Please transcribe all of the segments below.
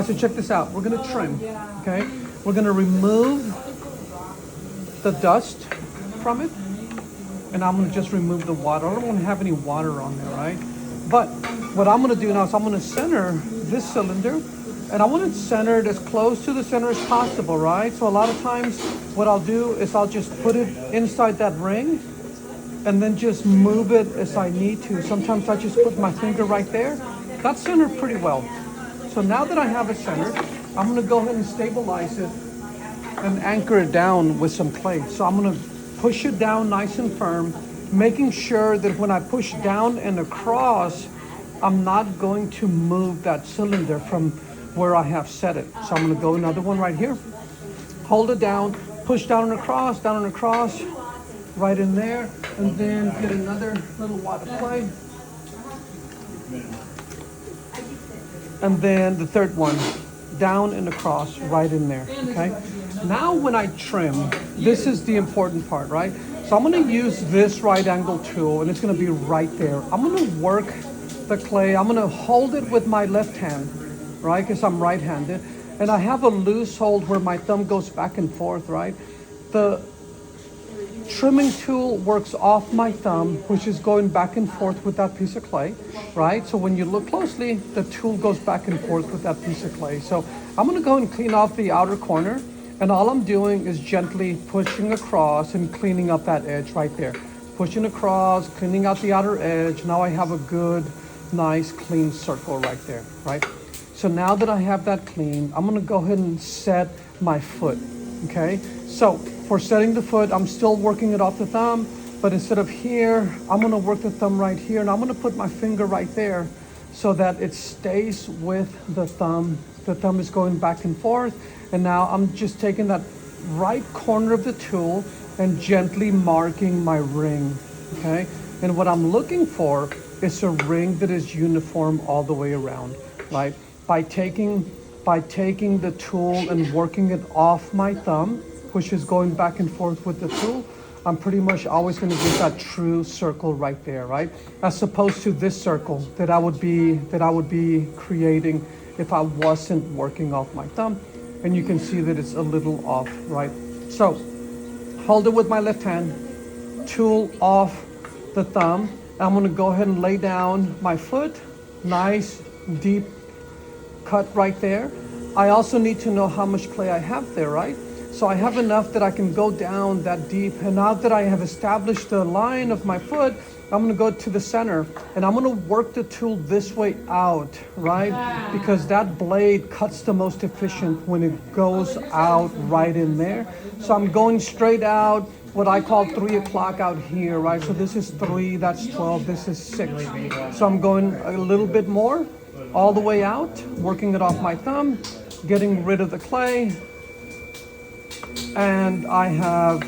So check this out. We're gonna trim, okay? We're gonna remove the dust from it, and I'm gonna just remove the water. I don't wanna have any water on there, right? But what I'm gonna do now is I'm gonna center this cylinder, and I want it centered as close to the center as possible, right? So a lot of times what I'll do is I'll just put it inside that ring and then just move it as I need to. Sometimes I just put my finger right there. That's centered pretty well. So now that I have it centered, I'm gonna go ahead and stabilize it and anchor it down with some clay. So I'm gonna push it down nice and firm, making sure that when I push down and across, I'm not going to move that cylinder from where I have set it. So I'm gonna go another one right here, hold it down, push down and across, right in there, and then get another little wad of clay. And then the third one, down and across, right in there, okay? Now when I trim, this is the important part, right? So I'm gonna use this right angle tool, and it's gonna be right there. I'm gonna work the clay, I'm gonna hold it with my left hand, right? Because I'm right-handed, and I have a loose hold where my thumb goes back and forth, right? The trimming tool works off my thumb, which is going back and forth with that piece of clay, right? So when you look closely, the tool goes back and forth with that piece of clay. So I'm gonna go and clean off the outer corner, and all I'm doing is gently pushing across and cleaning up that edge right there. Pushing across, cleaning out the outer edge. Now I have a good, nice, clean circle right there, right? So now that I have that clean, I'm gonna go ahead and set my foot, okay? So for setting the foot, I'm still working it off the thumb, but instead of here, I'm gonna work the thumb right here, and I'm gonna put my finger right there so that it stays with the thumb. The thumb is going back and forth, and now I'm just taking that right corner of the tool and gently marking my ring, okay? And what I'm looking for is a ring that is uniform all the way around, right? By taking the tool and working it off my thumb, which is going back and forth with the tool, I'm pretty much always going to get that true circle right there, right? As opposed to this circle that I would be creating if I wasn't working off my thumb. And you can see that it's a little off, right? So hold it with my left hand, tool off the thumb. I'm going to go ahead and lay down my foot, nice deep cut right there. I also need to know how much clay I have there, right? So I have enough that I can go down that deep. And now that I have established the line of my foot, I'm gonna go to the center, and I'm gonna work the tool this way out, right? Because that blade cuts the most efficient when it goes out right in there. So I'm going straight out, what I call 3 o'clock out here, right? So this is 3, that's 12, this is 6. So I'm going a little bit more, all the way out, working it off my thumb, getting rid of the clay, and I have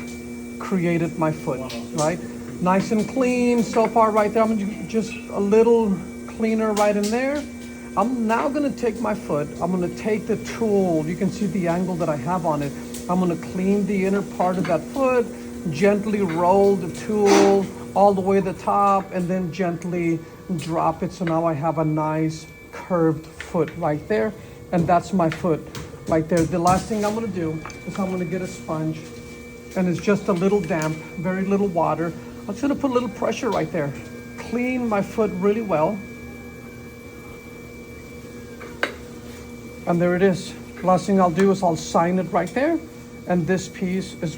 created my foot, right? Nice and clean so far right there. I'm just a little cleaner right in there. I'm now gonna take my foot, I'm gonna take the tool, you can see the angle that I have on it. I'm gonna clean the inner part of that foot, gently roll the tool all the way to the top, and then gently drop it. So now I have a nice curved foot right there, and that's my foot right there. The last thing I'm gonna do is I'm gonna get a sponge, and it's just a little damp, very little water. I'm just gonna put a little pressure right there. Clean my foot really well. And there it is. Last thing I'll do is I'll sign it right there, and this piece is ready.